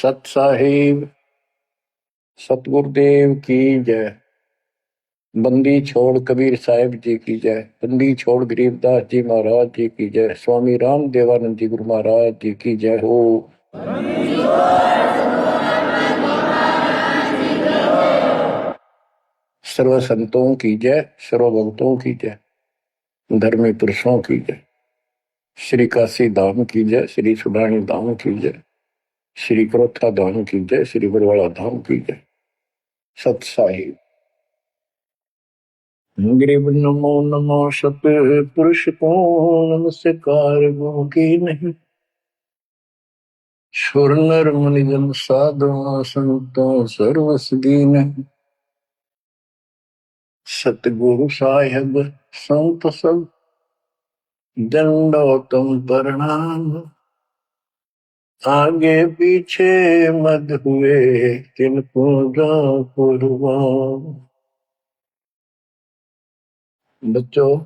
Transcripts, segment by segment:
सत साहिब सतगुरुदेव की जय। बंदी छोड़ कबीर साहिब जी की जय। बंदी छोड़ गरीबदास जी महाराज जी की जय। स्वामी राम देवानंद जी गुरु महाराज जी की जय हो। सर्व संतों की जय, सर्व भक्तों की जय, धर्मी पुरुषों की जय। श्री काशी धाम की जय, श्री सुडानी धाम की जय, श्री क्रोथा धाम की जय, श्री बरवाड़ा धाम की जय। सत साहिब गिरिव नमो नमो सत पुरुष को नमस्कार गो की नहीं। सुर नर मुनि जन साधु संतों सर्वस दीन। सतगुरु साहिब संत सब दंडोतम प्रणाम। आगे पीछे मद हुए तिनको कुर्बान। बच्चों,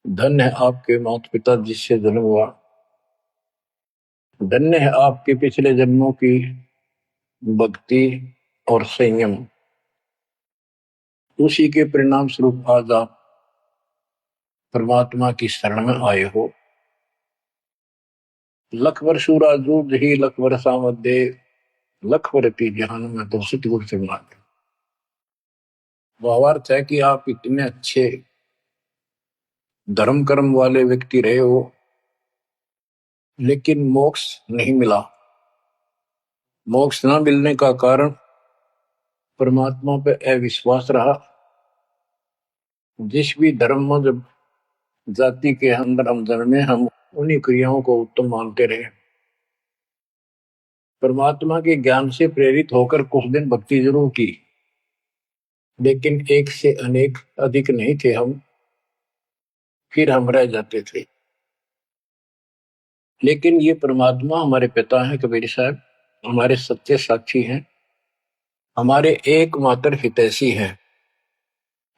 धन्य है आपके माता पिता जिससे जन्म हुआ। धन्य है आपके पिछले जन्मों की भक्ति और संयम। उसी के परिणाम स्वरूप आज आप परमात्मा की शरण में आए हो। लख वर्षूरा जूझ ही लख वर्षा मध्य लख वर्ती जहान में तो सतगुरु से मांगे। भावार्थ है कि आप इतने अच्छे धर्म कर्म वाले व्यक्ति रहे हो, लेकिन मोक्ष नहीं मिला। मोक्ष न मिलने का कारण परमात्मा पे अविश्वास रहा। जिस भी धर्म में जब जाति के अंदर हम जन्मे, हम उन्हीं क्रियाओं को उत्तम मानते रहे। परमात्मा के ज्ञान से प्रेरित होकर कुछ दिन भक्ति जरूर की, लेकिन एक से अनेक अधिक नहीं थे हम, फिर हम रह जाते थे। लेकिन ये परमात्मा हमारे पिता हैं कबीर साहब, हमारे सच्चे साक्षी हैं, हमारे एकमात्र हितैषी हैं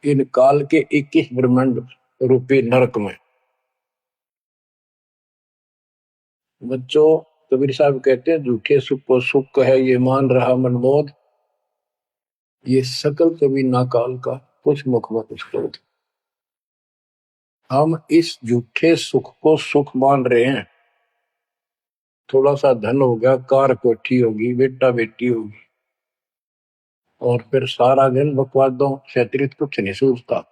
इन काल के 21 ब्रह्मांड रूपी नरक में। बच्चों, कबीर साहब कहते हैं झूठे सुख को सुख कहे ये मान रहा मनमोद। ये सकल कभी ना काल का कुछ मुख में कुछ क्रोध। हम इस झूठे सुख को सुख मान रहे हैं। थोड़ा सा धन हो गया, कार कोठी होगी, बेटा बेटी होगी, और फिर सारा दिन बकवादों से अतिरिक्त कुछ नहीं सोचता।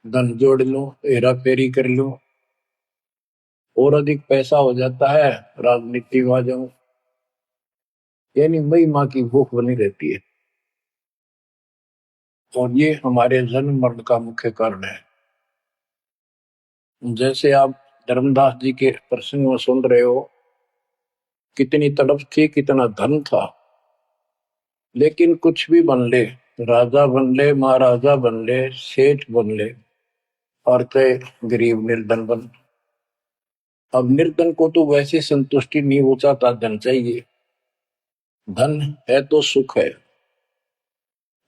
धन जोड़ लो, हेरा फेरी कर लो, और अधिक पैसा हो जाता है, राजनीति में आ जाऊं, यानी मई माँ की भूख बनी रहती है। और ये हमारे जन्म मरण का मुख्य कारण है। जैसे आप धर्मदास जी के प्रसंग में सुन रहे हो, कितनी तड़प थी, कितना धन था, लेकिन कुछ भी बन ले, राजा बन ले, महाराजा बन ले, सेठ बन ले, और ते गरीब निर्धन बन। अब निर्धन को तो वैसे संतुष्टि नहीं हो चाहता, धन चाहिए। धन है तो सुख है।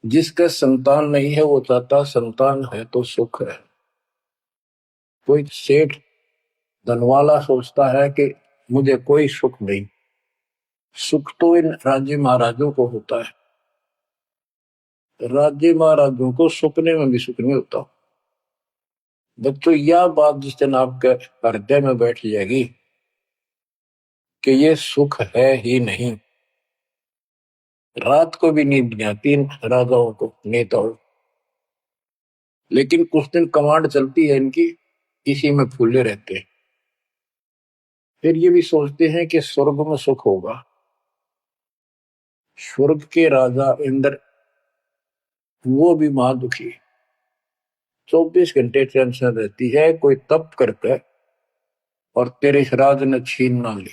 जिसका संतान नहीं है वो चाहता संतान है तो सुख है। कोई सेठ धनवाला सोचता है कि मुझे कोई सुख नहीं। सुख तो इन राज्य महाराजों को होता है। राज्य महाराजों को सुपने में भी सुख नहीं होता। बच्चों, यह बात जिस दिन आपके हृदय में बैठ जाएगी कि ये सुख है ही नहीं, रात को भी नींद नहीं आती इन राजाओं को, नेताओं। लेकिन कुछ दिन कमांड चलती है इनकी, इसी में फूले रहते हैं। फिर ये भी सोचते हैं कि स्वर्ग में सुख होगा। स्वर्ग के राजा इंद्र, वो भी महादुखी, 24 घंटे टेंशन रहती है, कोई तप करता है और तेरे राज न छीन ना ले।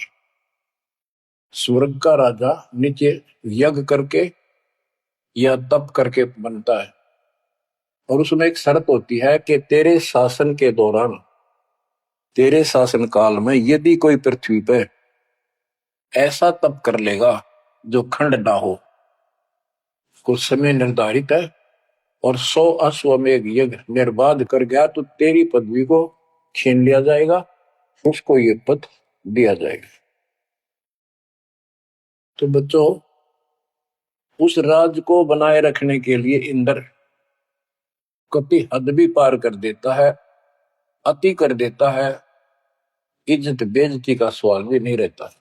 स्वर्ग का राजा नीचे यज्ञ करके या तप करके बनता है, और उसमें एक शर्त होती है कि तेरे शासन के दौरान, तेरे शासन काल में यदि कोई पृथ्वी पर ऐसा तप कर लेगा जो खंड ना हो, कुछ समय निर्धारित है, और 100 अश्वमेध यज्ञ निर्बाध कर गया तो तेरी पदवी को छीन लिया जाएगा, उसको ये पद दिया जाएगा। तो बच्चों, उस राज को बनाए रखने के लिए इंद्र कभी हद भी पार कर देता है, अति कर देता है, इज्जत बेइज्जती का सवाल भी नहीं रहता।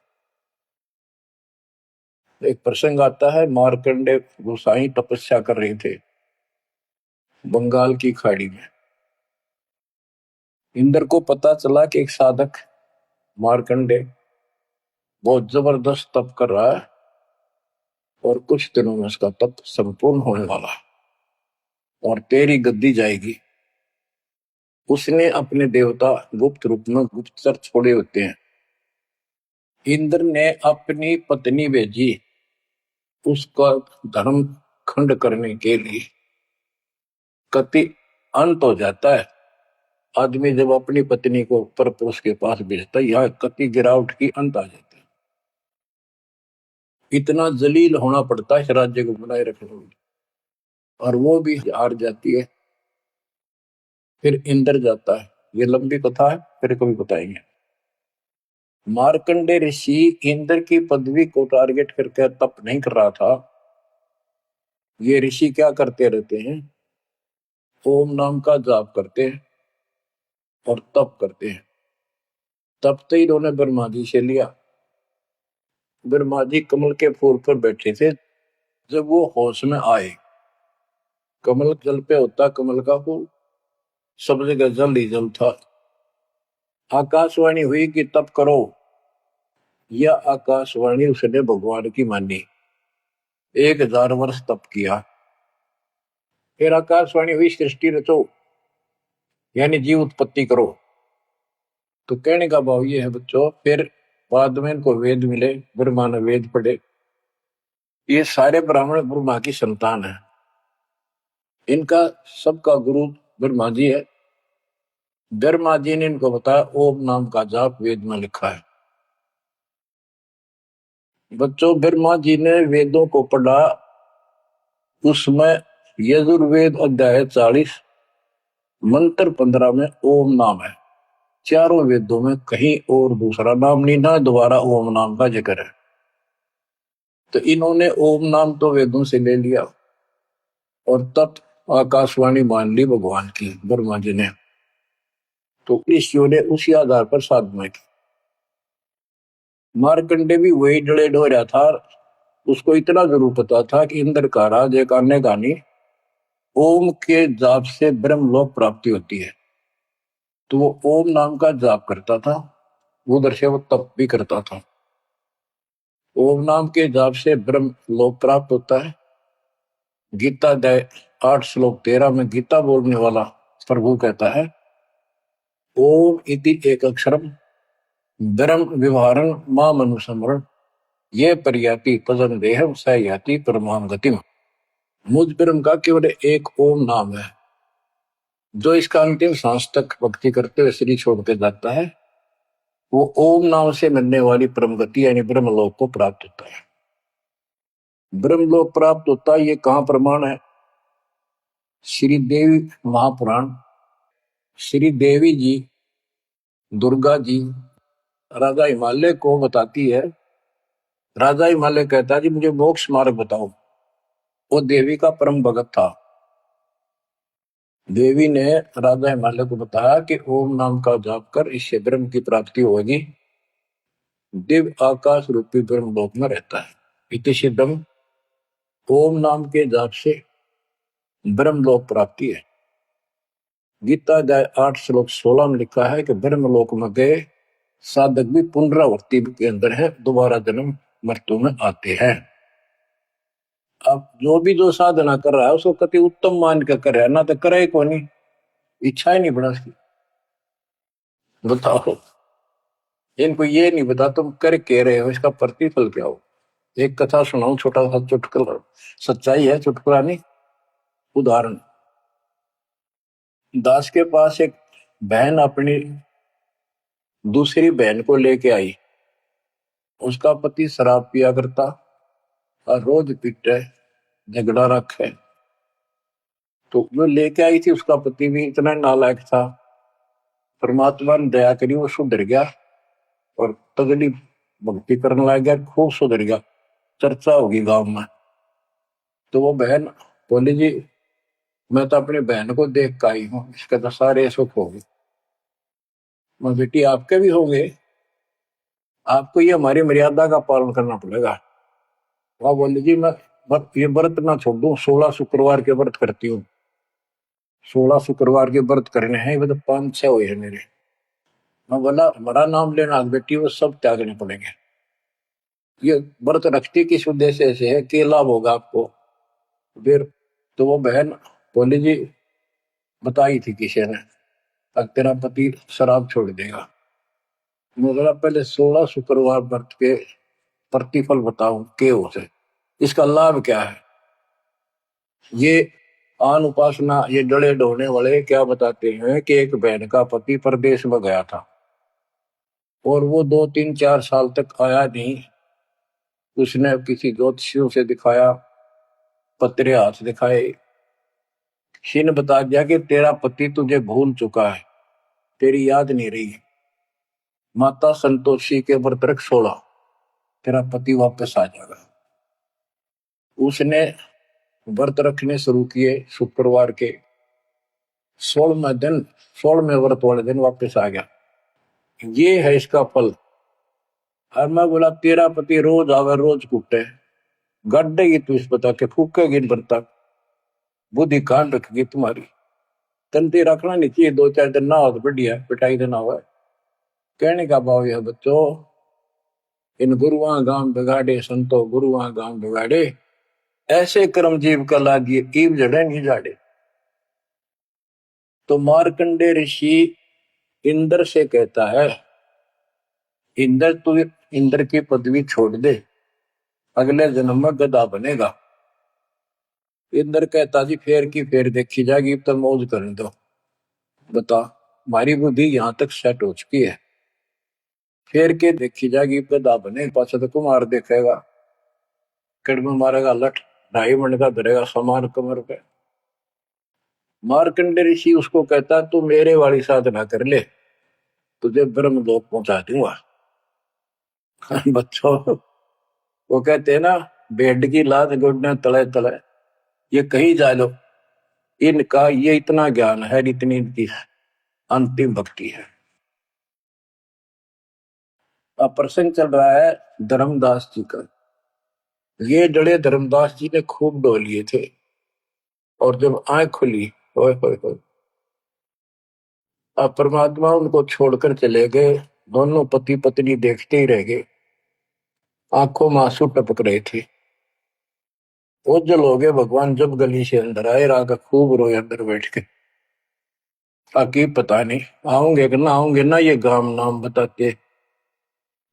एक प्रसंग आता है, मार्कंडे गोसाई तपस्या कर रहे थे बंगाल की खाड़ी में। इंद्र को पता चला कि एक साधक मार्कंडे बहुत जबरदस्त तप कर रहा है और कुछ दिनों में उसका तप संपूर्ण होने वाला है और तेरी गद्दी जाएगी। उसने अपने देवता गुप्त रूप में गुप्तचर छोड़े होते हैं। इंद्र ने अपनी पत्नी भेजी उसका धर्म खंड करने के लिए। कति अंत हो जाता है आदमी जब अपनी पत्नी को परपुरुष के पास भेजता है, यह कति गिरावट की अंत आ जाता है। इतना जलील होना पड़ता है इस राज्य को बनाए रखने में, और वो भी हार जाती है। फिर इंद्र जाता है। ये लंबी कथा है, फिर कभी बताएंगे। मार्कंडे ऋषि इंद्र की पदवी को टारगेट करके तप नहीं कर रहा था। ये ऋषि क्या करते रहते हैं, ओम नाम का जाप करते हैं और तप करते हैं। तब तो इन्होंने ब्रह्मा जी से लिया। ब्रह्मा जी कमल के फूल पर बैठे थे। जब वो होश में आए, कमल जल पे होता कमल का फूल, सब जगह जल ही जल था। आकाशवाणी हुई कि तप करो। यह आकाशवाणी उसने भगवान की मानी। 1000 वर्ष तप किया। फिर आकाशवाणी हुई सृष्टि रचो, यानी जीव उत्पत्ति करो। तो कहने का भाव ये है बच्चों, फिर बाद में इनको वेद मिले, ब्रह्मा ने वेद पढ़े। ये सारे ब्राह्मण ब्रह्मा की संतान है। इनका सबका गुरु ब्रह्मा जी है। ब्रह्मा जी ने इनको बताया ओम नाम का जाप वेद में लिखा है। बच्चों, ब्रह्मा जी ने वेदों को पढ़ा। उसमें यजुर्वेद अध्याय 40 मंत्र 15 में ओम नाम है। चारों वेदों में कहीं और दूसरा नाम नहीं, ना दोबारा ओम नाम का जिक्र है। तो इन्होंने ओम नाम तो वेदों से ले लिया और तब आकाशवाणी मान ली भगवान की ब्रह्मा जी ने। तो ऋषियों ने उसी आधार पर साधना की। मार्कंडे भी वही डले हो रहा था। उसको इतना जरूर पता था कि इंद्र का राज एक अन्य गानी ओम के जाप से ब्रह्मलोक प्राप्ति होती है। तो वो ओम नाम का जाप करता था, उधर से वो तप भी करता था। ओम नाम के जाप से ब्रह्म लोक प्राप्त होता है। गीता अध्याय 8 श्लोक 13 में गीता बोलने वाला प्रभु कहता है, ओम इति एक अक्षरम ब्रह्म विवहारं मां मनुसमरण ये पर्याति तजन देहम स याति परमाम गतिम। मुझ ब्रह्म का केवल एक ओम नाम है, जो इसका अंतिम सांस तक भक्ति करते हुए शरीर छोड़ के जाता है, वो ओम नाम से मिलने वाली परम गति यानी ब्रह्मलोक को प्राप्त होता है। ब्रह्मलोक प्राप्त होता है, ये कहां प्रमाण है? श्री देवी महापुराण। श्री देवी जी दुर्गा जी राजा हिमालय को बताती है। राजा हिमालय कहता है जी मुझे मोक्ष मार्ग बताओ। वो देवी का परम भगत था। देवी ने राजा हिमालय को बताया कि ओम नाम का जाप कर, इससे ब्रह्म की प्राप्ति होगी। दिव्य आकाश रूपी ब्रह्म लोक में रहता है। इति सिद्धम, ओम नाम के जाप से ब्रह्मलोक प्राप्ति है। गीता अध्याय 8 श्लोक 16 में लिखा है कि ब्रह्मलोक में गए साधक भी पुनरावृत्ति के अंदर है, दोबारा जन्म मृत्यु में आते हैं। अब जो साधना कर रहा है उसको कति उत्तम मान कर कर रहा है, ना तो करे को नहीं, इच्छा ही नहीं बना उसकी। बताओ, इनको ये नहीं बता तुम कर के रहे हो, इसका प्रतिफल क्या हो। एक कथा सुनाऊं, छोटा सा चुटकुला, सच्चाई है, चुटकुला नहीं, उदाहरण। दास के पास एक बहन अपनी दूसरी बहन को लेके आई। उसका पति शराब पिया करता और रोज पीटे, झगड़ा रखे। तो जो लेके आई थी उसका पति भी इतना नालायक था। परमात्मा ने दया करी, वो सुधर गया और तगड़ी भक्ति करने लग गया, खूब सुधर गया। चर्चा होगी गांव में। तो वो बहन बोली जी मैं तो अपनी बहन को देख के आई हूँ, इसके तो सारे सुख हो गए। मैं बेटी आपके भी होंगे, आपको ये हमारी मर्यादा का पालन करना पड़ेगा। वह बोली जी मैं ये व्रत ना छोड़ दूं, 16 शुक्रवार के व्रत करती हूँ। 16 शुक्रवार के व्रत करने हैं, वो तो 5-6 हुए हैं मेरे। मैं बोला बड़ा नाम लेना बेटी, वो सब त्यागने पड़ेंगे। ये व्रत रखती किस उद्देश्य से है, क्या लाभ होगा आपको। फिर तो वो बहन बोली जी बताई थी किसी ने, अब तेरा पति शराब छोड़ देगा। मैं बोला पहले 16 शुक्रवार व्रत के प्रतिफल बताऊं के उसे, इसका लाभ क्या है। ये आन उपासना ये डले ढोने वाले क्या बताते हैं कि एक बहन का पति प्रदेश में गया था और वो 2-3-4 साल तक आया नहीं। उसने किसी ज्योतिषियों से दिखाया, पत्रे हाथ दिखाए, किसी ने बता दिया कि तेरा पति तुझे भूल चुका है, तेरी याद नहीं रही। माता संतोषी के व्रत रख 16, तेरा पति वापस आ जाएगा। उसने व्रत रखने शुरू किए शुक्रवार के 16वें दिन, 16वें व्रत वाले दिन वापस आ गया। ये है इसका फल। और मैं बोला तेरा पति रोज आवे रोज कूटे, गड्ढेगी तू इस बता के फूकेगी बर्ता, बुद्धि कान रखेगी तुम्हारी। तंती रखना नहीं चाहिए, 2-4 दिन ना हो तो बढ़िया, पिटाई देना हुआ। कहने का भाव यह बच्चों, इन गुरुआ गांव बिगाड़े संतो गुरुआ गांव बिगाड़े, ऐसे कर्म जीव का लागिए ईव जड़े नहीं जाड़े। तो मार्कंडे ऋषि इंद्र से कहता है, इंद्र तू इंद्र की पदवी छोड़ दे, अगले जन्म में गधा बनेगा। इंद्र कहता जी फेर की फेर देखी जाएगी, तो मौज करने दो। बता हमारी बुद्धि यहां तक सेट हो चुकी है, फेर के देखी जाएगी, गधा बने पाछा तो कुमार देखेगा, कड़म मारेगा लठ, 2.5 मिनट का धरेगा सामान कमर पे। मार्कंडे ऋषि उसको कहता तू मेरे वाली साधना कर ले, तुझे ब्रह्म लोक पहुंचा दूंगा। बच्चों वो कहते हैं ना, बेड की लात गुडने तले तले, ये कहीं जा लो, इनका ये इतना ज्ञान है, इतनी इनकी अंतिम भक्ति है। अब प्रसंग चल रहा है धर्मदास जी का। ये जड़े धर्मदास जी ने खूब डोलिए थे, और जब आंख खुली होए होए होए, अब परमात्मा उनको छोड़कर चले गए। दोनों पति पत्नी देखते ही रह गए, आंखों में आंसू टपक रहे थे। ओझल हो गए भगवान जब गली से अंदर आए, रागा खूब रोए अंदर बैठ के। ताकि पता नहीं आऊंगे कि ना आऊंगे ना, ये गांव नाम बताते,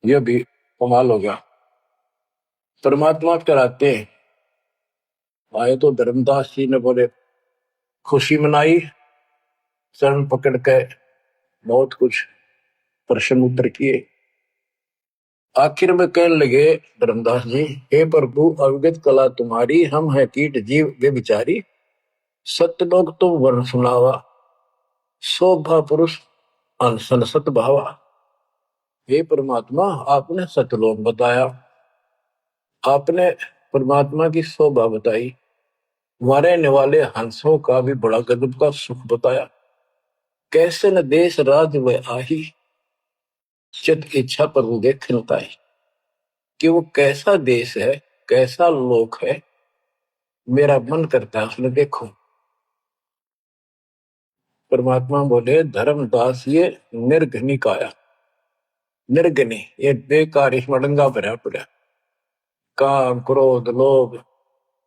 ये भी कमाल हो गया। परमात्मा कराते आए तो धर्मदास जी ने बोले खुशी मनाई, शरण पकड़ के बहुत कुछ प्रश्न उत्तर किए। आखिर में कहने लगे धर्मदास जी, हे प्रभु अवगत कला तुम्हारी, हम है कीट जीव वे बिचारी, सत्य लोग तुम वर्ण सुनावा, शोभा पुरुष अनसन सत भावा। हे परमात्मा आपने सतलोक बताया, आपने परमात्मा की शोभा बताई, रहने वाले हंसों का भी बड़ा गजब का सुख बताया। कैसे न देश राज व आही, चित इच्छा पर देख नताई। कि वो कैसा देश है, कैसा लोक है, मेरा मन करता है उसने देखो। परमात्मा बोले धर्मदास ये निर्घनी काया, निर्घनी ये बेकार, इसमें डंगा भरा पड़ा, काम क्रोध लोभ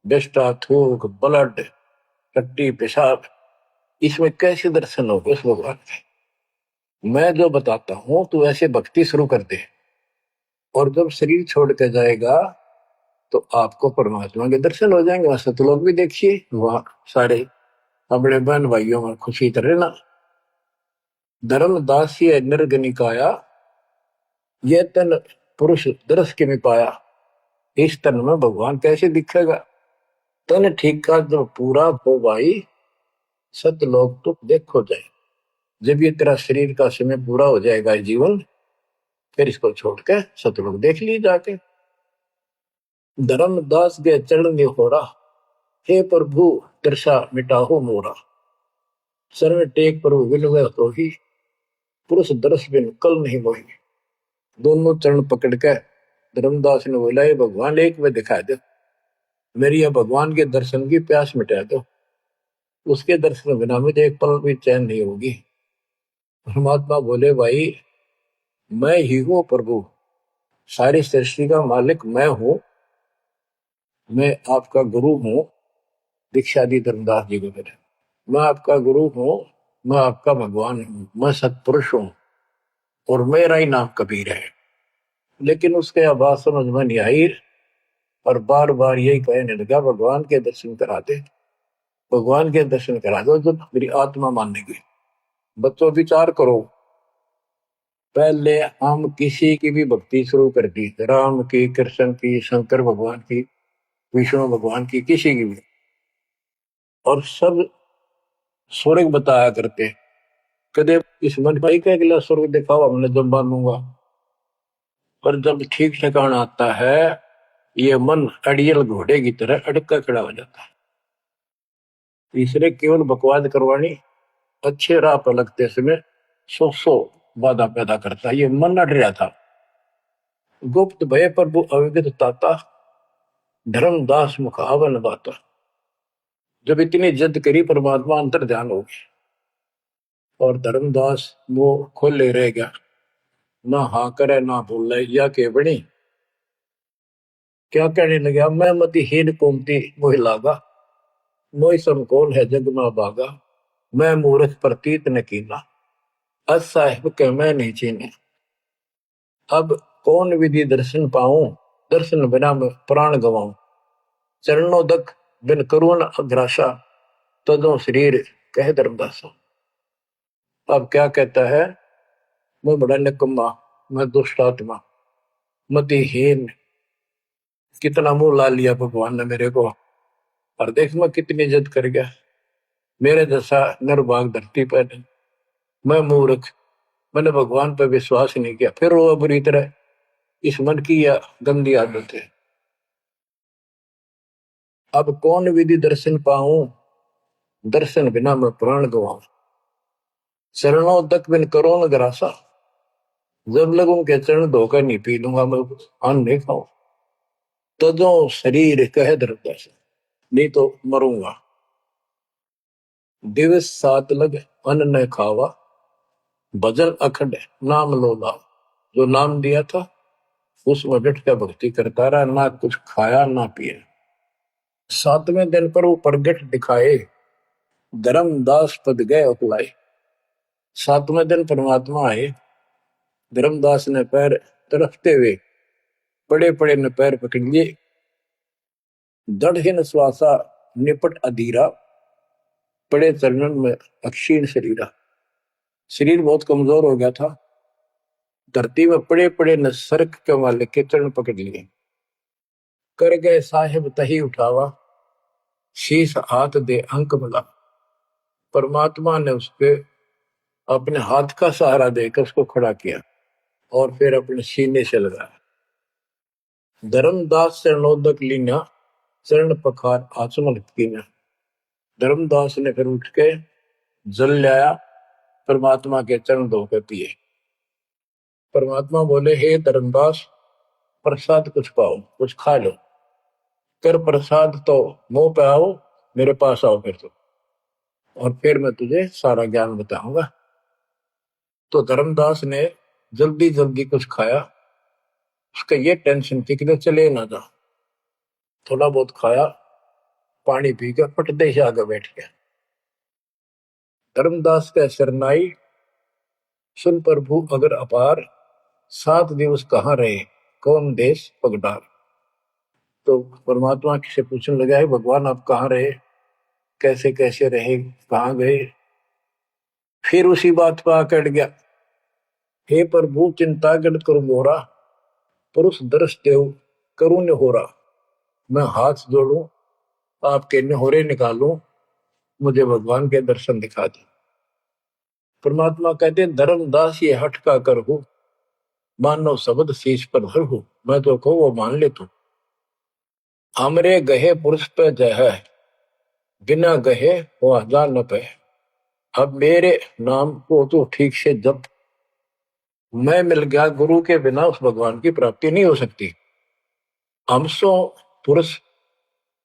विष्टा थूक ब्लड टट्टी पेशाब, इसमें कैसे दर्शन होगा उस भगवान के। मैं जो बताता हूं तू ऐसे भक्ति शुरू कर दे, और जब शरीर छोड़ के जाएगा तो आपको परमात्मा के दर्शन हो जाएंगे। वहां सतलोक भी देखिए, वहां सारे अपने बहन भाइयों में खुशी करे ना। धर्मदास निर्गनिकाया, यह तन पुरुष दरस के में पाया, इस तन में भगवान कैसे दिखेगा। तन ठीक का जो पूरा हो भाई, सतलोक तो देखो जाए। जब ये तेरा शरीर का समय पूरा हो जाएगा जीवन, फिर इसको छोड़ के सतलोक देख ली जाके। धर्मदास के चरण निहोरा, हे प्रभु दर्शा मिटाहो मोरा। शरण टेक प्रभु विनय तो ही, पुरुष दर्श बिन कल नहीं मोही। दोनों चरण पकड़ के धर्मदास ने बोला, ये भगवान एक में दिखा दो, मेरी यह भगवान के दर्शन की प्यास मिटा दो, उसके दर्शन बिना मुझे एक पल भी चैन नहीं होगी। परमात्मा बोले, भाई मैं ही हूं प्रभु, सारी सृष्टि का मालिक मैं हूं, मैं आपका गुरु हूं। दीक्षा दी धर्मदास जी को मेरे, मैं आपका गुरु हूं, मैं आपका भगवान हूं, मैं सत्पुरुष हूं और मेरा ही नाम कबीर है। लेकिन उसके आवाज समझ में नहीं आई और बार बार यही कहने लगा, भगवान के दर्शन करा दे, भगवान के दर्शन करा दो, जब मेरी आत्मा मानेगी। बच्चों विचार करो, पहले हम किसी की भी भक्ति शुरू कर दी, राम की, कृष्ण की, शंकर भगवान की, विष्णु भगवान की, किसी की भी, और सब स्वर्ग बताया करते। कदे इस मन भाई का अगला स्वर्ग दिखाओ, हमने जब मानूंगा। पर जब ठीक ठिकाना आता है, ये मन अड़ियल घोड़े की तरह अड़का खड़ा हो जाता है। तीसरे केवल बकवाद करवानी, अच्छे राह पर लगते समय सौ बाधा पैदा करता है। ये मन अड़ रहा था। गुप्त भय प्रभु अविगत ताता, धर्मदास मुखावन बाता। जब इतनी जिद करी, परमात्मा अंतर ध्यान हो गया और धर्मदास वो खोले रह गया, ना हाँ करे ना बोले, या के बनी क्या कहने लगा, मैं मति हीन कोमती मोहि लागा, मोहि समकोल है जग में बागा, मैं मूर्ख प्रतीत न कीना, अस साहिब के मैं नहीं चीने। अब कौन विधि दर्शन पाऊं, दर्शन बिना मैं प्राण गवाऊं। चरणों दक बिन करुण अग्रासा, तदों शरीर कह धर्मदासा। अब क्या कहता है, मैं बड़ा निकम्मा, मैं दुष्ट आत्मा, मतिहीन, कितना मुंह ला लिया भगवान ने मेरे को, और देख मैं कितनी इज्जत कर गया, मेरे जैसा निर्भाग धरती पर नहीं। मैं मूर्ख, मैंने भगवान पर विश्वास नहीं किया, फिर वो बुरी तरह। इस मन की यह गंदी आदत है। अब कौन विधि दर्शन पाऊं, दर्शन बिना मैं प्राण गवाऊं। चरणों तक बिन करो न ग्रासा, जब लगूं के चरण धोकर नहीं पी लूंगा मैं, अन्न नहीं खाऊं। तजो शरीर कह धर्मदास, नहीं तो मरूंगा। दिवस सात लग अन्न न खावा, भजन अखंड नाम लोला। जो नाम दिया था उसमें डट के भक्ति करता रहा, ना कुछ खाया ना पिया। सातवें दिन पर वो प्रगट दिखाए, धर्मदास पद गए अपलाए। सातवें दिन परमात्मा आए, धर्मदास ने पैर तरफते हुए पड़े पड़े ने पैर पकड़ लिए। दृढ़ श्वासा निपट अधीरा, पड़े चरणन में अक्षीण शरीरा। शरीर बहुत कमजोर हो गया था, धरती में पड़े पड़े न सरक के वाले के चरण पकड़ लिए। कर गए साहिब तही उठावा, शीश हाथ दे अंक मिला। परमात्मा ने उसके अपने हाथ का सहारा देकर उसको खड़ा किया और फिर अपने सीने से लगाया। धर्मदास चरणोदक लीना, चरण पखार आचमन कीना। धर्मदास ने फिर उठ के जल लाया, परमात्मा के चरण धोकर पिए। परमात्मा बोले, हे धर्मदास, प्रसाद कुछ पाओ, कुछ खा लो। कर प्रसाद तो मुंह पे आओ, मेरे पास आओ फिर तो, और फिर मैं तुझे सारा ज्ञान बताऊंगा। तो धर्मदास ने जल्दी जल्दी कुछ खाया। उसका ये टेंशन थी कि चले ना जा। थोड़ा बहुत खाया, पानी पी के पटदे से आगे बैठ गया। धर्मदास का शरनाई, सुन प्रभु अगर अपार, 7 दिवस कहाँ रहे, कौन देश पगडार। तो परमात्मा से पूछने लगा है, भगवान आप कहाँ रहे, कैसे कैसे रहे, कहाँ गए। फिर उसी बात पर आकर गया, हे प्रभु चिंता गण करो मोरा, पुरुष दर्श देव करुण हो रहा। मैं हाथ जोड़ू, आपके निहोरे निकालूं, मुझे भगवान के दर्शन दिखा दे। परमात्मा कहते धर्मदास ये हट का कर हो, मानो शब्द शीश पर धर हो। मैं तो कहूँ वो मान ले तू, हमरे गहे पुरुष पे जय है, बिना गहे वो हजार न पे। अब मेरे नाम को तो ठीक से जप, मैं मिल गया गुरु के बिना उस भगवान की प्राप्ति नहीं हो सकती। हमसो पुरुष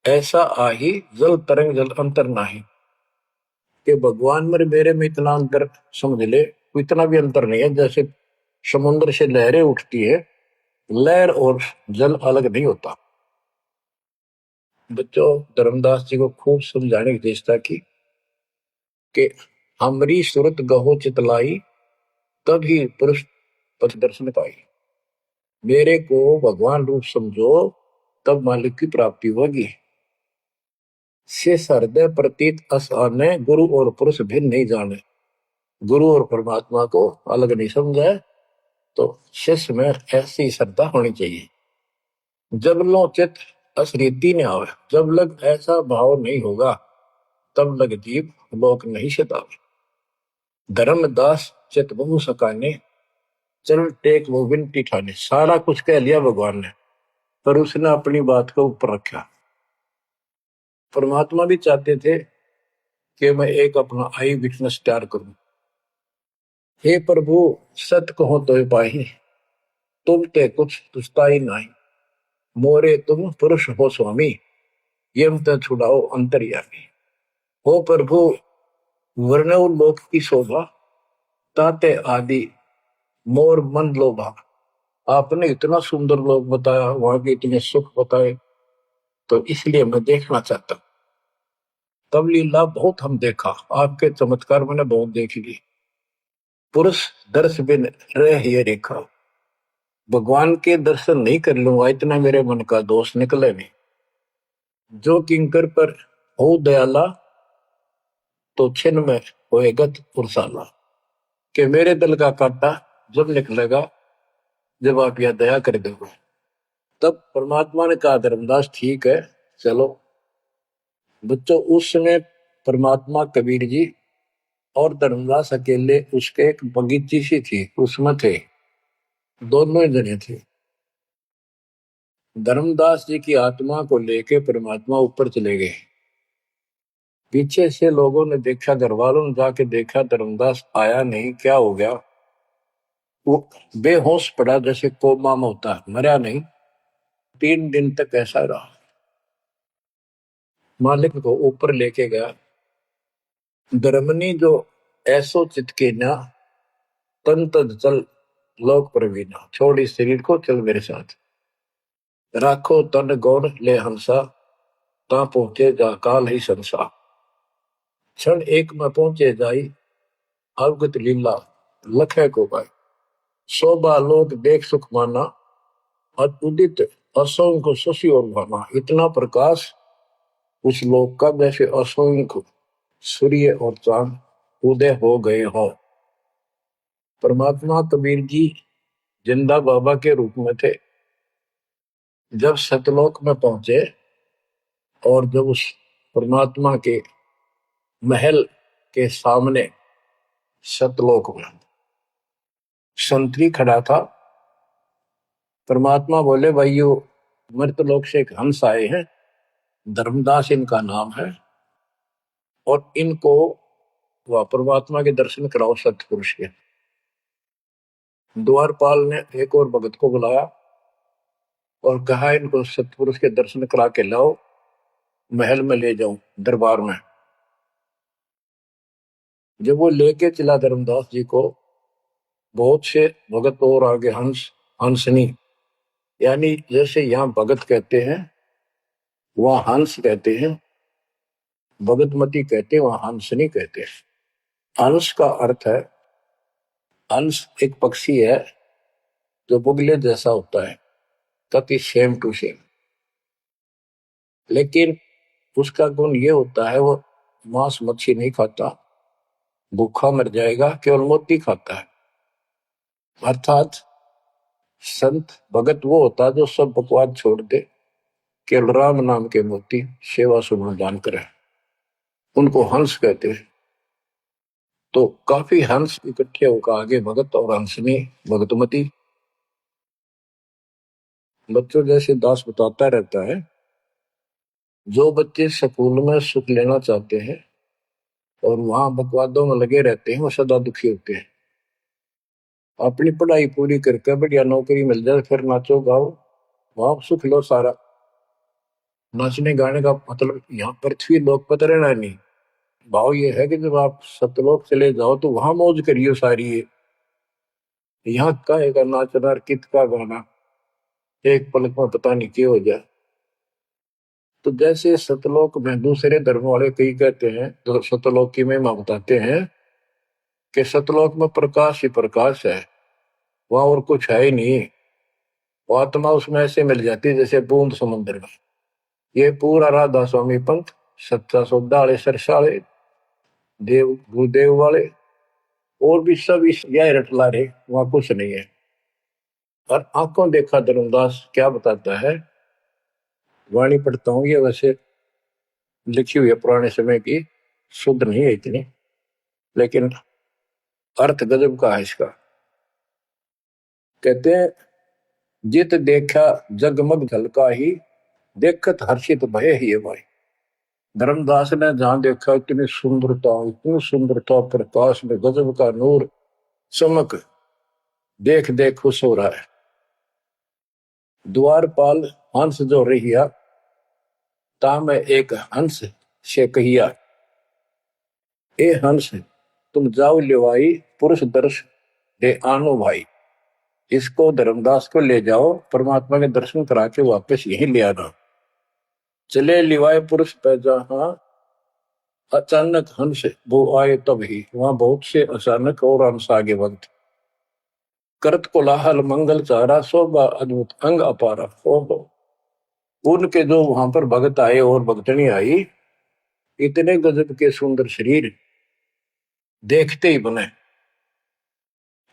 ऐसा आही, जल तरंग जल अंतर नाही। कि भगवान मेरे में इतना अंतर समझ ले, इतना भी अंतर नहीं है। जैसे समुद्र से लहरें उठती है, लहर और जल अलग नहीं होता। बच्चों, धर्मदास जी को खूब समझाने की चेष्टा की कि हमरी सूरत गहो चितलाई, तभी पुरुष पथ दर्शन पाई। मेरे को भगवान रूप समझो, तब मालिक की प्राप्ति होगी। से हृदय प्रतीत असाने, गुरु और पुरुष भिन्न नहीं जाने। गुरु और परमात्मा को अलग नहीं समझा, तो शिष्य में ऐसी श्रद्धा होनी चाहिए। जब लो चित असरीति ने आवे, जब लग ऐसा भाव नहीं होगा, तब लग जीव लोक नहीं सतावे। धर्मदास चित बहु सकाने, चल टेक वो विनती ठाने। सारा कुछ कह लिया भगवान ने, पर उसने अपनी बात को ऊपर रखा। परमात्मा भी चाहते थे कि मैं एक अपना आई विटनेस तैयार करूं। हे प्रभु, सत कहो तो पाही, तुम ते कुछ तुस्ताई नहीं। मोरे तुम पुरुष हो स्वामी, यम ते छुड़ाओ अंतर्यामी। हो प्रभु, वर्णव लोक की शोभा, ताते आदि मोर मन लोभा। आपने इतना सुंदर लोक बताया, वहां के इतने सुख बताए, तो इसलिए मैं देखना चाहता हूं। तब लीला बहुत हम देखा, आपके चमत्कार मैंने बहुत देख ली। पुरुष दर्श बिन रह ये रेखा, भगवान के दर्शन नहीं कर लूंगा, इतना मेरे मन का दोष निकले नहीं। जो किंकर पर हो दयाला, तो छिन में होएगा पुरसाला। कि मेरे दिल का कांटा जब निकलेगा, जब आप यह दया कर दोगे। तब परमात्मा ने कहा, धर्मदास ठीक है, चलो। बच्चों, उस समय परमात्मा कबीर जी और धर्मदास अकेले उसके एक बगीची सी थी, उसमें थे। दोनों ही जने थे। धर्मदास जी की आत्मा को लेके परमात्मा ऊपर चले गए। पीछे से लोगों ने देखा, घर वालों ने जाके देखा, धर्मदास आया नहीं, क्या हो गया। वो बेहोश पड़ा, जैसे कोमा में होता है, मरा नहीं। 3 दिन तक ऐसा रहा। मालिक को ऊपर लेके गया। धर्मनी जो ऐसो चितके ना, तन तद चल लोक प्रवीणा। छोड़ इस शरीर को, चल मेरे साथ। राखो तन गौर ले हंसा, ता पहुंचे जा काल ही संसा। क्षण एक में पहुंचे जाई, अवगत लीला लखे को पाए। शोभा लोक देख सुख माना, उदित असंख्य शशि और भाना। इतना प्रकाश उस लोक का, जैसे असंख्य सूर्य और चांद उदय हो गए हो। परमात्मा कबीर जी जिंदा बाबा के रूप में थे। जब सतलोक में पहुंचे, और जब उस परमात्मा के महल के सामने सतलोक में संतरी खड़ा था, परमात्मा बोले, भाइयों, मृतलोक से एक हंस आए हैं, धर्मदास इनका नाम है, और इनको वह परमात्मा के दर्शन कराओ सतपुरुष के। द्वारपाल ने एक और भगत को बुलाया और कहा, इनको सतपुरुष के दर्शन करा के लाओ, महल में ले जाओ, दरबार में। जब वो लेके चला धर्मदास जी को, बहुत से भगत और आगे हंस हंसनी, यानी जैसे यहाँ भगत कहते हैं वहां हंस कहते हैं, भगतमती कहते हैं, वहां हंसनी कहते हैं। हंस का अर्थ है, हंस एक पक्षी है जो बुगले जैसा होता है, कति सेम टू सेम। लेकिन उसका गुण ये होता है, वो मांस मच्छी नहीं खाता, भूखा मर जाएगा, केवल मोती खाता है। अर्थात संत भगत वो होता है जो सब बकवाद छोड़ दे, केवल राम नाम के मोती सेवा सुना जानकर है, उनको हंस कहते हैं। तो काफी हंस इकट्ठे होकर आगे भगत और हंसनी भगतमती। बच्चों, जैसे दास बताता रहता है जो बच्चे स्कूल में सुख लेना चाहते हैं और वहां बकवादों में लगे रहते हैं वो सदा दुखी होते हैं। अपनी पढ़ाई पूरी करके बढ़िया नौकरी मिल जाए फिर नाचो गाओ, वहां सुख लो सारा। नाचने गाने का मतलब यहाँ पृथ्वी लोक पर रहना नहीं। भाव ये है कि जब आप सतलोक चले जाओ तो वहां मौज करियो सारी है। यहाँ का नाचना कित का गाना, एक पलक में पता नहीं क्या हो जाए। तो जैसे सतलोक में दूसरे धर्म वाले कई कहते हैं, तो सतलोक की महिमा बताते हैं कि सतलोक में प्रकाश ही प्रकाश है, वहां और कुछ है ही नहीं। वो आत्मा उसमें ऐसे मिल जाती है जैसे बूंद समुद्र में। ये पूरा राधा स्वामी पंथ, सच्चा सौदा वाले, सरसाले देव गुरुदेव वाले और भी सब इस यह रटला रहे, वहां कुछ नहीं है। और आंखों देखा धर्मदास क्या बताता है, वाणी पढ़ता हूँ, ये वैसे लिखी हुई है पुराने समय की, शुद्ध नहीं है इतनी, लेकिन अर्थ गजब का है इसका। कहते हैं जित देखा जगमग झलका ही, देखत हर्षित भय ही है भाई। धर्मदास ने जहां देखा इतनी सुंदरता प्रकाश में गजब का नूर चमक, देख देख खुश हो रहा है। द्वारपाल हंस जो रहिया, ताम एक हंस से कहिया, ए हंस तुम जाओ लेवाई, पुरुष दर्श दे आनो भाई। इसको धर्मदास को ले जाओ, परमात्मा के दर्शन करा के वापस यहीं ले आना। चले लिवाए पुरुष पे जहां, अचानक हंस वो आए तब ही, वहां बहुत से अचानक और हंस आगे वक्त। करत कोलाहल मंगल चारा, शोभा अद्भुत अंग अपारा। ओहो, उनके जो वहां पर भगत आए और भगतनी आई, इतने गजब के सुंदर शरीर देखते ही बने।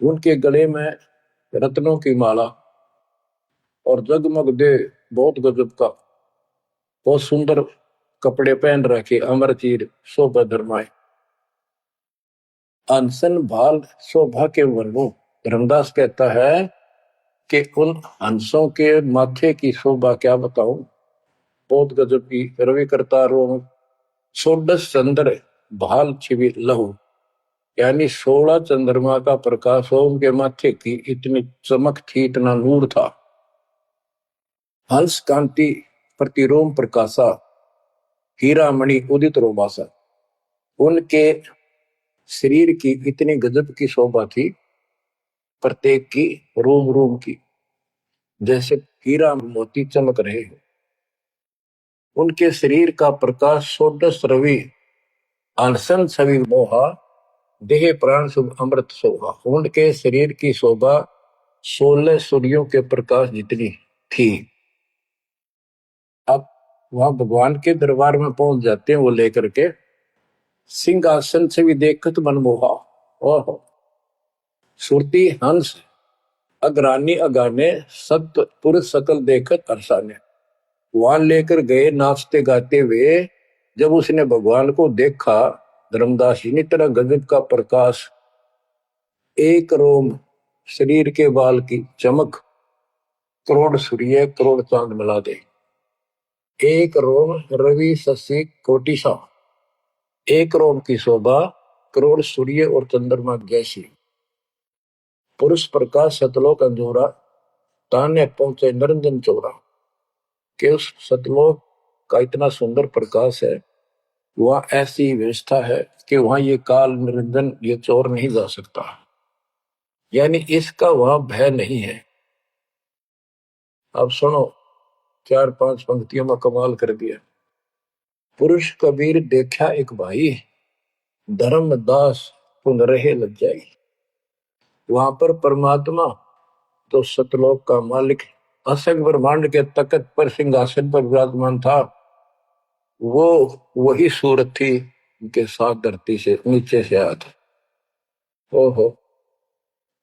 उनके गले में रत्नों की माला और जगमग दे, बहुत गजब का, बहुत सुंदर कपड़े पहन रखे, अमर चीर शोभा धर्माए। अनसन भाल शोभा के वर्णों, धर्मदास कहता है कि उन हंसों के माथे की शोभा क्या बताऊं, बहुत गजब की। रवि करतारों षोडश चंद्र भाल छिवि लहू, यानी 16 चंद्रमा का प्रकाश हो उनके माथे की, इतनी चमक थी, इतना नूर था। हंस कांति प्रतिरोम प्रकाशा, हीरा मणि उदित रोमासा। उनके शरीर की इतनी गजब की शोभा थी, प्रत्येक की रोम रोम की जैसे हीरा मोती चमक रहे हो। उनके शरीर का प्रकाश षोडश रवि, अनसन छवि मोहा, देह प्राण शुभ अमृत शोभा। उनके शरीर की शोभा 16 सूर्यों के प्रकाश जितनी थी। अब वहां भगवान के दरबार में पहुंच जाते हैं वो लेकर के, सिंहासन से भी देखत मनमोहा। ओहो, सुरती हंस अग्रानी अगाने, सत्य पुरुष सकल देखत अरसाने। वहां लेकर गए नाचते गाते हुए, जब उसने भगवान को देखा, धर्मदास जी ने तरह गजब का प्रकाश, एक रोम शरीर के बाल की चमक, करोड़ सूर्य करोड़ चांद मिला दे। एक रोम रवि शशि कोटि सा, एक रोम की शोभा करोड़ सूर्य और चंद्रमा जैसी। पुरुष प्रकाश सतलोक अंजोरा, ताने पहुंचे निरंजन चौरा। कि उस सतलोक का इतना सुंदर प्रकाश है, वह ऐसी व्यवस्था है कि वहां ये काल निरंजन ये चोर नहीं जा सकता, यानी इसका वहां भय नहीं है। अब सुनो, 4-5 पंक्तियों में कमाल कर दिया। पुरुष कबीर देखा एक भाई, धर्मदास पुन रहे लज्जाई। वहां पर परमात्मा तो सतलोक का मालिक, असंग ब्रह्मांड के तकत पर सिंहासन पर विराजमान था, वो वही सूरत थी उनके साथ धरती से नीचे से आया था। ओहो,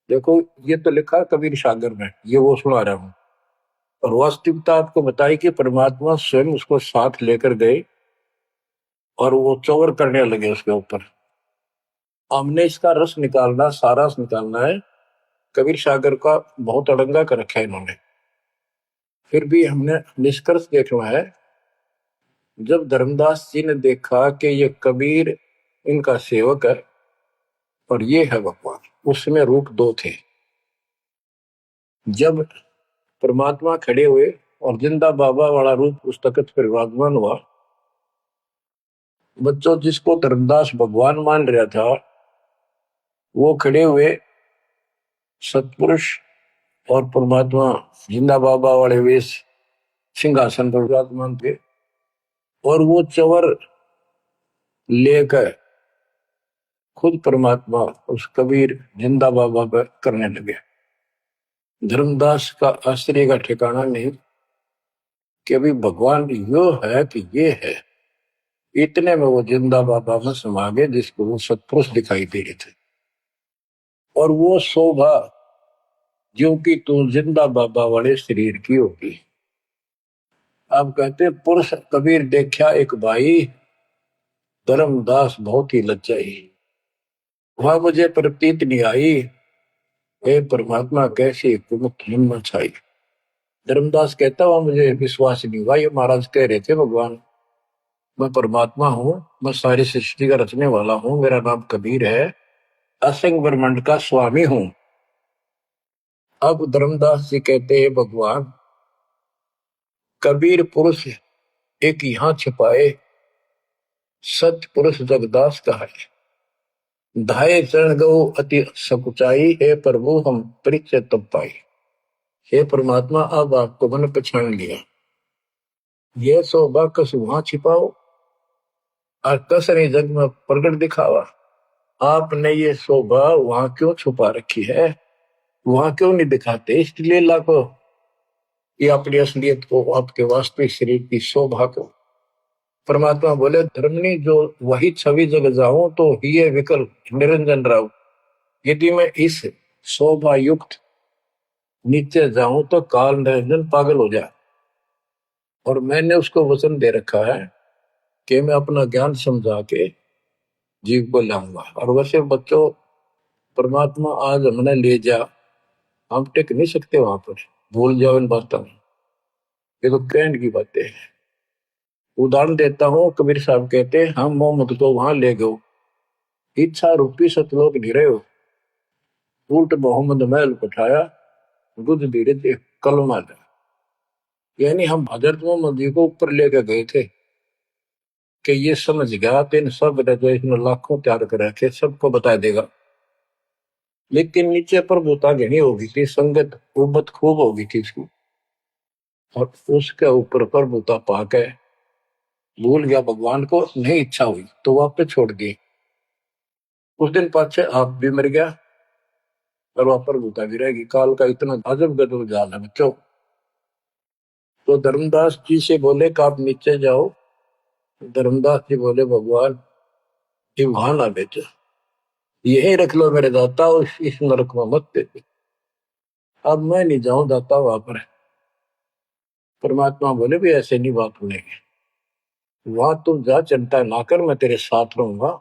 देखो ये तो लिखा कबीर सागर में, ये वो सुना रहा हूं। और वास्तविकता आपको बताई कि परमात्मा स्वयं उसको साथ लेकर गए और वो चौर करने लगे उसके ऊपर। हमने इसका रस निकालना, सारा रस निकालना है। कबीर सागर का बहुत अड़ंगा कर रखा है इन्होंने, फिर भी हमने निष्कर्ष देखना है जब धर्मदास जी ने देखा कि ये कबीर इनका सेवक है और ये है भगवान, उसमें रूप दो थे। जब परमात्मा खड़े हुए और जिंदा बाबा वाला रूप उस तख्त पर विराजमान हुआ, बच्चों जिसको धर्मदास भगवान मान रहा था वो खड़े हुए सतपुरुष और परमात्मा जिंदा बाबा वाले वेश सिंहासन पर विराजमान थे, और वो चवर लेकर खुद परमात्मा उस कबीर जिंदा बाबा पर करने लगे। धर्मदास का आश्चर्य का ठिकाना नहीं कि अभी भगवान यो है कि ये है। इतने में वो जिंदा बाबा में समा गए जिसको वो सतपुरुष दिखाई दे रहे थे, और वो शोभा जो कि तू जिंदा बाबा वाले शरीर की होगी। अब कहते पुरुष कबीर देखा एक भाई, धर्मदास बहुत ही लज्जाई, वहां मुझे प्रतीत नहीं आई, हे परमात्मा कैसी कुमुख हिम्मत छाई। धर्मदास कहता हुआ मुझे विश्वास नहीं हुआ, ये महाराज कह रहे थे भगवान मैं परमात्मा हूँ, मैं सारी सृष्टि का रचने वाला हूँ, मेरा नाम कबीर है, असंग ब्रह्मांड का स्वामी हूँ। अब धर्मदास जी कहते हैं भगवान कबीर पुरुष एक यहाँ छिपाए, सत्य पुरुष जगदास का है, धाये चरण गो अति सकुचाई, हे प्रभु हम परिचय तब पाई। हे परमात्मा अब आपको मैंने पहचान लिया, ये शोभा कस वहां छिपाओ और कस नहीं जग में प्रकट दिखावा। आपने ये शोभा वहां क्यों छुपा रखी है, वहां क्यों नहीं दिखाते, इसलिए लाखों ये अपनी असलियत को, आपके वास्तविक शरीर की शोभा को। परमात्मा बोले धर्मनी जो वही छवि जग जाऊं तो ही विकल निरंजन राव, यदि मैं इस शोभा युक्त नीचे जाऊं तो काल निरंजन पागल हो जाए। और मैंने उसको वचन दे रखा है कि मैं अपना ज्ञान समझा के जीव को लाऊंगा। और वैसे बच्चों परमात्मा आज हमने ले जा, हम टिक नहीं सकते वहां पर, भूल जाओ इन बातों में, ये तो कहने की बातें हैं। उदाहरण देता हूँ, कबीर साहब कहते हैं हम मोहम्मद को वहां ले गए, इच्छा रूपी सतलोक निरे हो, उल्ट मोहम्मद महल उठाया, दूध धीरे थे कलमा था। यानी हम हजरत मोहम्मद जी को ऊपर लेकर गए थे कि ये समझ गया तो इन सब इसने लाखों त्याग कर रखे, सबको बता देगा। लेकिन नीचे प्रभुता घनी होगी थी, संगत उबत खूब होगी थी इसकी, और उसके ऊपर प्रभुता पाके भूल गया भगवान को, नहीं इच्छा हुई तो वापस छोड़ दी। उस दिन पाछे आप भी मर गया और वहां प्रभुता भी रहेगी। काल का इतना अजब गजब जाल है बच्चों। तो धर्मदास जी से बोले कि आप नीचे जाओ, धर्मदास जी बोले भगवान ये वहां ना बेचो, यही रख लो मेरे दाता, इस नरक में मत दे। अब मैं नहीं जाऊं दाता वहां पर। परमात्मा बोले भी ऐसे नहीं बात सुनेगी, वहां तुम जा चिंता ना कर, मैं तेरे साथ रहूंगा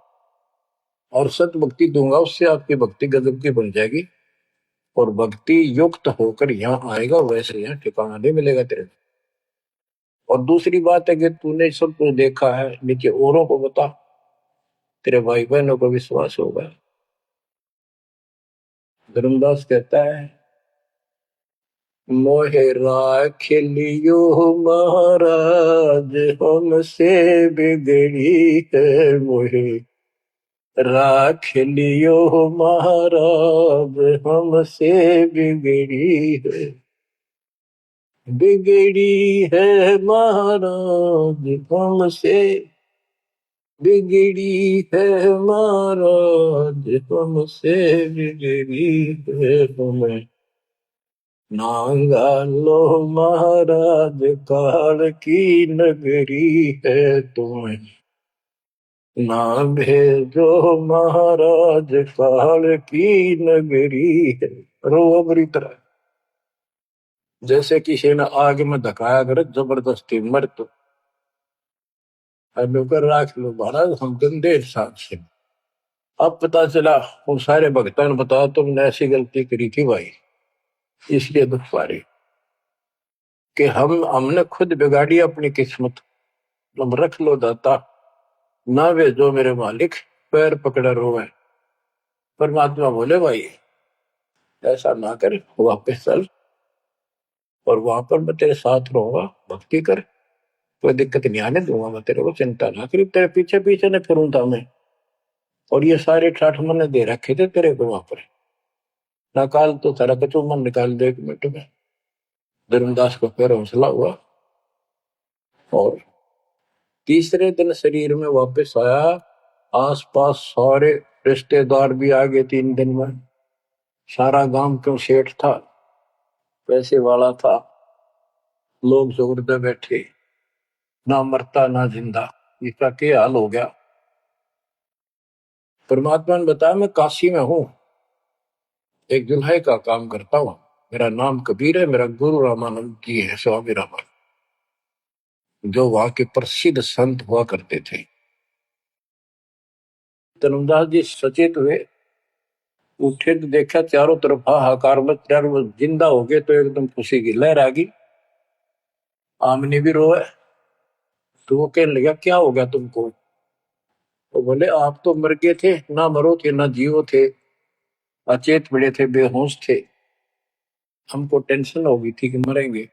और सत भक्ति दूंगा, उससे आपकी भक्ति गजब की बन जाएगी और भक्ति युक्त होकर यहाँ आएगा, वैसे यहाँ ठिकाना नहीं मिलेगा तेरे। और दूसरी बात है कि तूने सब कुछ देखा है, नीचे औरों को बता, तेरे भाई बहनों को विश्वास होगा। धर्मदास कहता है मोहे राख लियो महाराज हमसे बिगड़ी है, मोहे राख लियो महाराज हमसे बिगड़ी है, बिगड़ी है महाराज हमसे, बिगड़ी है महाराज हमसे, बिगड़ी है तुम्हें नांगा लो महाराज, काल की नगरी है तुम्हें ना भेजो महाराज, काल की नगरी है। रो बुरी तरह, जैसे किसी ने आग में धकाया करे जबरदस्ती मर तो कर राख लो महाराज, हम गंदे इंसान से। अब पता चला वो सारे भक्तों ने बताया तुमने ऐसी गलती करी थी भाई, इसलिए दुख पा रही कि हमने खुद बिगाड़ी अपनी किस्मत। तुम रख लो दाता, ना वे जो मेरे मालिक पैर पकड़े रोवे। परमात्मा बोले भाई ऐसा ना कर, वापस चल और वहां पर मैं तेरे साथ रहूंगा, भक्ति कर, कोई दिक्कत नहीं आने दूंगा मैं तेरे को, चिंता ना करी, तेरे पीछे पीछे न फिरूंगा मैं। और ये सारे ठाठ मैंने दे रखे थे तेरे को वहां पर, निकाल तो सारा कचू मन निकाल दे 1 मिनट में। धर्मदास को फिर हौसला हुआ और तीसरे दिन शरीर में वापस आया। आसपास सारे रिश्तेदार भी आ गए 3 दिन में। सारा गांव क्यों सेठ था, पैसे वाला था, लोग जोरदे बैठे, ना मरता ना जिंदा, इसका क्या हाल हो गया। परमात्मा ने बताया मैं काशी में हूं, एक दुल्हे का काम करता हूं, मेरा नाम कबीर है, मेरा गुरु रामानंद जी है, स्वामी रामानंद, जो वहां के प्रसिद्ध संत हुआ करते थे। धर्मदास जी सचेत हुए, उठे तो देखा चारों तरफ हाहाकार मच रहा, वो जिंदा हो गए तो एकदम खुशी की लहर आ गई। आमने भी रोए तो वो कहने लगा क्या हो गया तुमको। वो बोले आप तो मर गए थे, ना मरो थे ना जियो थे, अचेत पड़े थे, बेहोश थे, हमको टेंशन हो गई थी कि मरेंगे।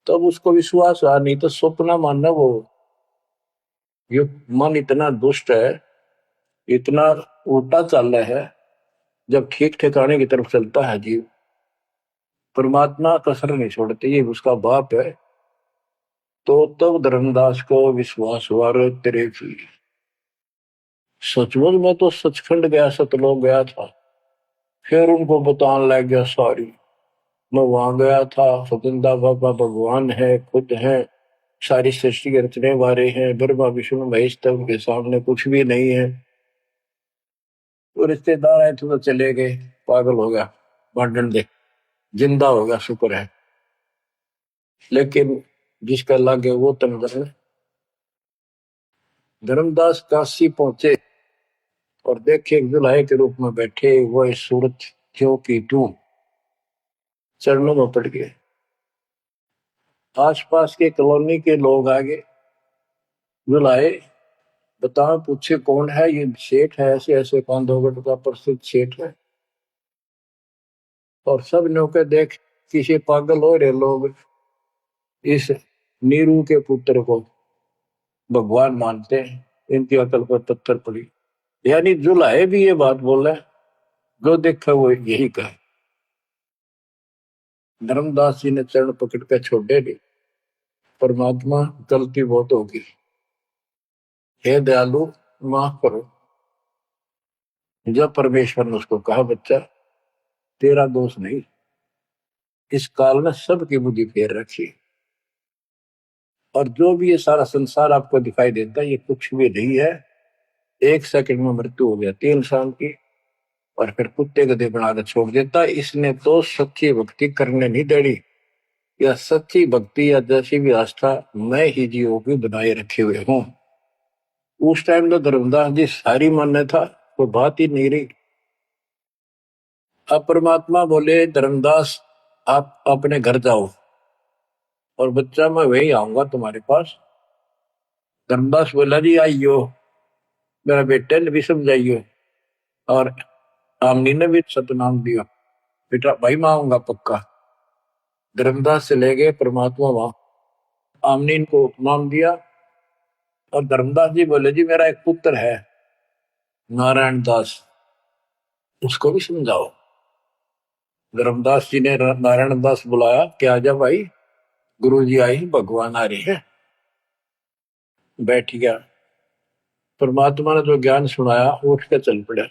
तब उसको विश्वास हुआ, नहीं तो स्वप्न मानना वो, ये मन इतना दुष्ट है, इतना उल्टा चल रहा है, जब ठीक ठिकाने की तरफ चलता है जीव, परमात्मा कसर नहीं छोड़ते, ये उसका बाप है। तो तब धर्मदास को विश्वास हुआ, रे तेरे की सचमुच मैं तो सचखंड गया, सतलोक गया था। फिर उनको बताने लग गया सारी, मैं वहां गया था, सतंदा बाबा भगवान है, खुद है, सारी सृष्टि के रचने वाले हैं, ब्रह्मा विष्णु महेश, तब के सामने कुछ भी नहीं है। तो रिश्तेदार आए थे तो चले गए, पागल हो गया, बांटन दे, जिंदा हो गया, शुक्र है। लेकिन जिसका लागे वो तंदर है। धर्मदास काशी पहुंचे और देखे दुल्हे के रूप में बैठे, वो सूरत क्यों की त्यों चरणों में पड़ गए। आसपास के कॉलोनी के लोग आगे बुलाए, बताओ पूछे कौन है, ये सेठ है, ऐसे ऐसे कांधोगढ़ का प्रसिद्ध सेठ है। और सब नौके देख किसी पागल हो रहे लोग इस नीरू के पुत्र को भगवान मानते हैं, इनकी अकल पर पत्थर पड़ी। यानी जुलाहे भी ये बात बोल रहे, जो देखा वो यही कहे। धर्मदास जी ने चरण पकड़ कर छोड़े नहीं, परमात्मा गलती बहुत होगी, हे दयालु माफ करो। जब परमेश्वर ने उसको कहा बच्चा तेरा दोष नहीं, इस काल में सबकी बुद्धि फेर रखी, और जो भी ये सारा संसार आपको दिखाई देता है ये कुछ भी नहीं है। 1 सेकंड में मृत्यु हो जाती है इंसान की, और फिर कुत्ते गधे बनाकर छोड़ देता है। इसने तो सच्ची भक्ति करने नहीं देनी, या सच्ची भक्ति या जैसी भी आस्था मैं ही जीवों की बनाए रखे हुए हूं। उस टाइम तो धर्मदास जी सारी मान्य था, वो बात ही नहीं रही। अब परमात्मा बोले धर्मदास आप अपने घर जाओ, और बच्चा मैं वही आऊंगा तुम्हारे पास। धर्मदास बोला जी आइयो, मेरा बेटे ने भी समझाइयो, और आमनी ने भी सतनाम दिया, बेटा भाई मैं आऊंगा पक्का। धर्मदास से ले गए परमात्मा वहां, आमनी को उपनाम दिया। और धर्मदास जी बोले जी मेरा एक पुत्र है नारायण दास, उसको भी समझाओ। धर्मदास जी ने नारायण दास बुलाया कि आजा भाई, गुरु जी आई, भगवान आ रही है। बैठ गया, परमात्मा ने जो ज्ञान सुनाया उठ के चल पड़ा।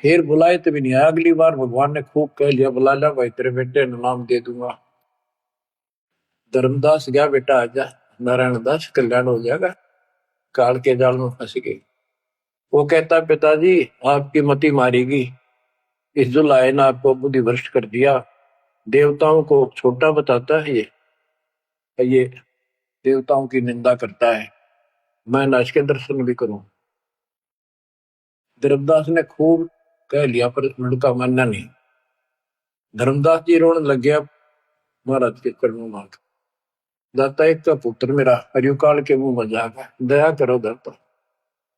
फिर बुलाए तभी नहीं आया, अगली बार भगवान ने खूब कह लिया बुला लिया भाई तेरे बेटे ने नाम दे दूंगा। धर्मदास गया, बेटा आजा, नारायण दास कल्याण हो जाएगा, काल के जाल में फंस गई। वो कहता पिताजी आपकी मति मारेगी, इस जुलाए ने आपको बुद्धि भ्रष्ट कर दिया, देवताओं को छोटा बताता है ये देवताओं की निंदा करता है, मैं न इसके दर्शन भी करूं। धर्मदास ने खूब कह लिया पर लड़का मानना नहीं। धर्मदास जी रोने लग गया महाराज के चरणों में। दाता एक का पुत्र मेरा हरिकाल के मुंह में जागा, दया करो दाता,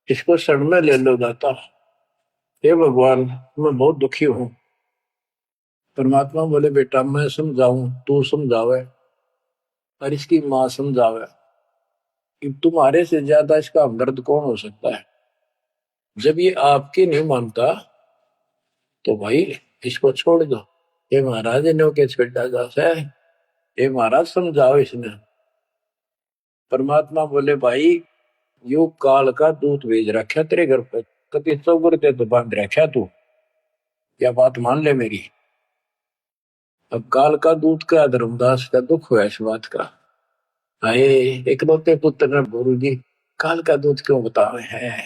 इसको शरण में ले लो दाता। हे भगवान, मैं बहुत दुखी हूं। परमात्मा बोले बेटा मैं समझाऊं तू समझावे और इसकी मां समझावे, कि तुम्हारे से ज्यादा इसका हमदर्द कौन हो सकता है। जब ये आपकी नहीं मानता तो भाई इसको छोड़ दो। ये महाराज ने के छेड़ा जाता है, ये महाराज समझाओ इसने। परमात्मा बोले भाई यू काल का दूत भेज रखा तेरे घर पे, कति चौगर ते तो बांध रखा तू, या बात मान ले मेरी। अब काल का दूत का धर्मदास का दुख हुआ इस बात का। आए इकलौते पुत्र ने गुरु जी काल का दूत क्यों बता रहे हैं।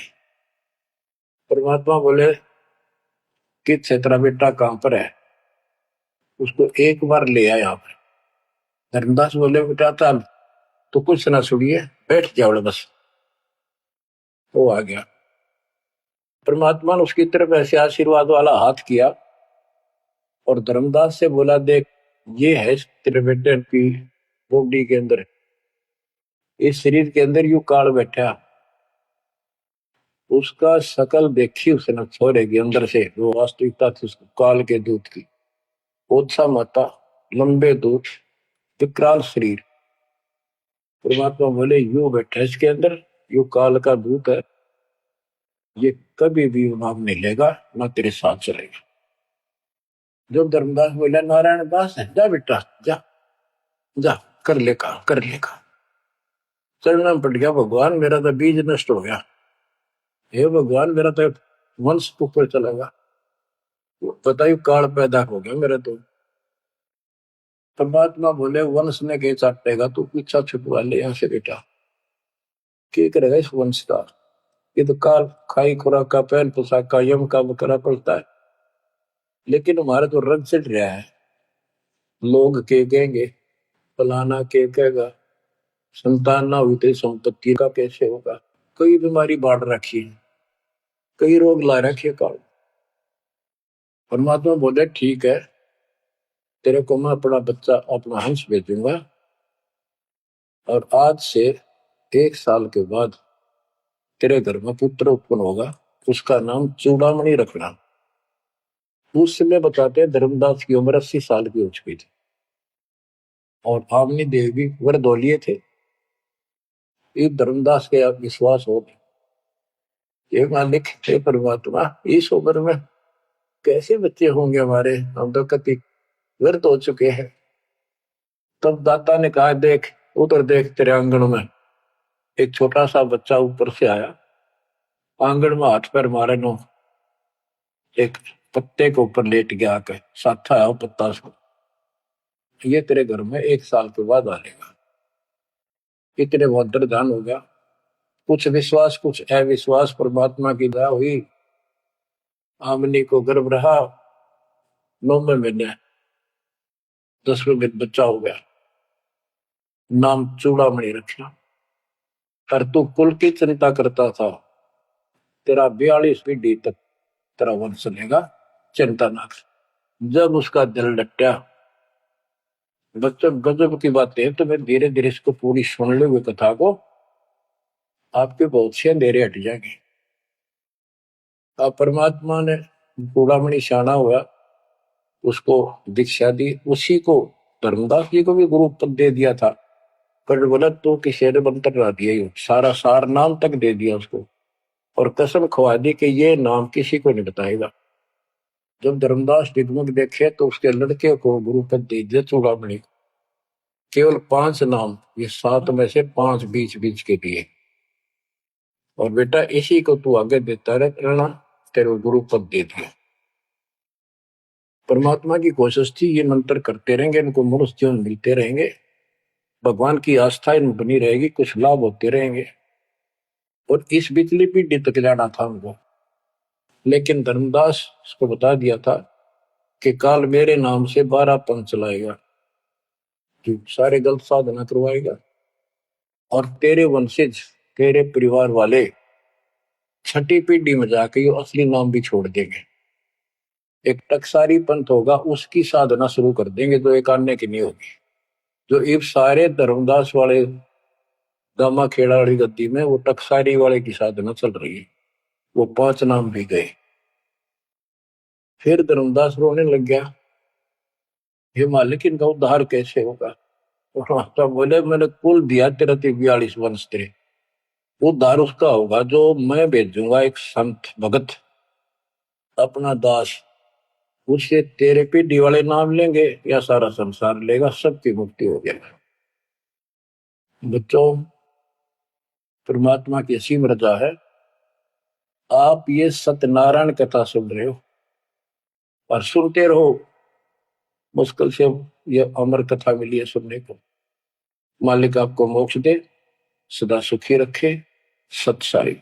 परमात्मा बोले कि तेरा बेटा कहां पर है, उसको एक बार ले आया यहाँ पर। धर्मदास बोले बेटा चल तो कुछ ना सुनिए, बैठ जाओ बस। वो आ गया। परमात्मा ने उसकी तरफ ऐसे आशीर्वाद वाला हाथ किया और धर्मदास से बोला देख ये है तेरे बेटे की बॉडी के अंदर, इस शरीर के अंदर यू काल बैठा। उसका शकल देखी उसने छोरे के अंदर से, वो वास्तविकता थी उसको काल के दूत की। ओछा माता, लंबे दूत, विकराल शरीर। परमात्मा बोले यू बैठा इसके अंदर, यू काल का दूत है, ये कभी भी नाम नहीं लेगा ना तेरे साथ चलेगा। जब धर्मदास बोला नारायण दास है, जा बेटा जा जा, कर ले काम कर ले काम। चरणों में पड़ गया, भगवान मेरा तो बीज नष्ट हो गया, हे भगवान मेरा तो वंश ऊपर चलेगा, बताइए काल पैदा हो गया मेरा तो। परमात्मा बोले वंश ने के चाटेगा, तू पीछा छुपवा ले यहाँ से बेटा, क्या करेगा इस वंश का। ये तो काल खाई खुराक का पहल पोशाक का यम का बकरा पड़ता है, लेकिन हमारा तो रंग चढ़ रहा है। लोग के कहेंगे, फलाना के कहेगा, संतान ना हुई तेरी संपत्ति का कैसे होगा। कई बीमारी बांट रखी है, कई रोग ला रखे काल। परमात्मा बोले ठीक है, तेरे को मैं अपना बच्चा अपना हंस भेजूंगा, और आज से 1 साल के बाद तेरे घर में पुत्र उत्पन्न होगा, उसका नाम चूड़ामणि रखना। उस समय बताते हैं धर्मदास की उम्र 80 साल की हो चुकी थी और आमनी देव भी वरदौलिये थे। ये धर्मदास के आप विश्वास हो, ये मालिक हे परमात्मा इस उम्र में कैसे बच्चे होंगे हमारे, हम तो कति व्यर्थ हो चुके हैं। तब दाता ने कहा देख उधर देख, तेरे आंगन में एक छोटा सा बच्चा ऊपर से आया, आंगन में हाथ पैर मारे नो, एक पत्ते के ऊपर लेट गया आके, साथा है वो पत्ता से, ये तेरे घर में 1 साल के बाद आएगा। इतने बहुत दर्दान हो गया, कुछ विश्वास कुछ अविश्वास, परमात्मा की दया हुई। आमनी को गर्भ रहा, 9वें महीने 10वें दिन बच्चा हो गया, नाम चूड़ामणि रखना। और तू कुल की चिंता करता था, तेरा 42 पीढ़ी तक तेरा वंश चलेगा, चिंता ना कर। जब उसका दिल डटा, बच्चों गजब की बातें, तो मैं धीरे धीरे इसको पूरी सुन लो कथा को, आपके बहुत से अंधेरे हट जाएंगे। अब परमात्मा ने चूड़ामणि शाना हुआ, उसको दीक्षा दी, उसी को धर्मदास जी को भी गुरु पद दे दिया था। पर बोला तो किसी ने मंत्र ला दिया, सारा सार नाम तक दे दिया उसको, और कसम खवा दी कि ये नाम किसी को नहीं बताएगा। जब धर्मदास डिगमग देखे तो उसके लड़के को गुरु पद दे दिया चूड़ामणि, केवल 5 नाम, ये 7 में से 5 बीच बीच के दिए, और बेटा इसी को तू आगे देता रहना, तेरे गुरु पद दे दिया। परमात्मा की कोशिश थी ये मंत्र करते रहेंगे, इनको मनुष्य जीवन मिलते रहेंगे, भगवान की आस्था इनमें बनी रहेगी, कुछ लाभ होते रहेंगे, और इस बिजली पीढ़ी तक जाना था उनको। लेकिन धर्मदास को बता दिया था कि काल मेरे नाम से 12 पंथ चलाएगा, जो सारे गलत साधना करवाएगा, और तेरे वंशज तेरे परिवार वाले 6ठी पीढ़ी में जाके ये असली नाम भी छोड़ देंगे। एक टकसारी पंथ होगा, उसकी साधना शुरू कर देंगे, जो एक आने की नहीं होगी। जो ये सारे धर्मदास वाले दामा खेड़ा वाली गद्दी में वो टकसारी वाले की साधना चल रही है। वो 5 नाम भी गए। फिर धर्मदास रोने लग गया, हे मालिक इनका उद्धार कैसे होगा। और माता बोले मैंने कुल दिया तेरा 42 वंश तेरे, उद्धार उसका होगा जो मैं भेजूंगा एक संत भगत अपना दास, उससे तेरे पीढ़ी वाले नाम लेंगे या सारा संसार लेगा, सबकी मुक्ति हो जाएगी। बच्चों, परमात्मा की असीम रजा है, आप ये सत्यनारायण कथा सुन रहे हो और सुनते रहो। मुश्किल से ये अमर कथा मिली है सुनने को। मालिक आपको मोक्ष दे, सदा सुखी रखे। सत साई।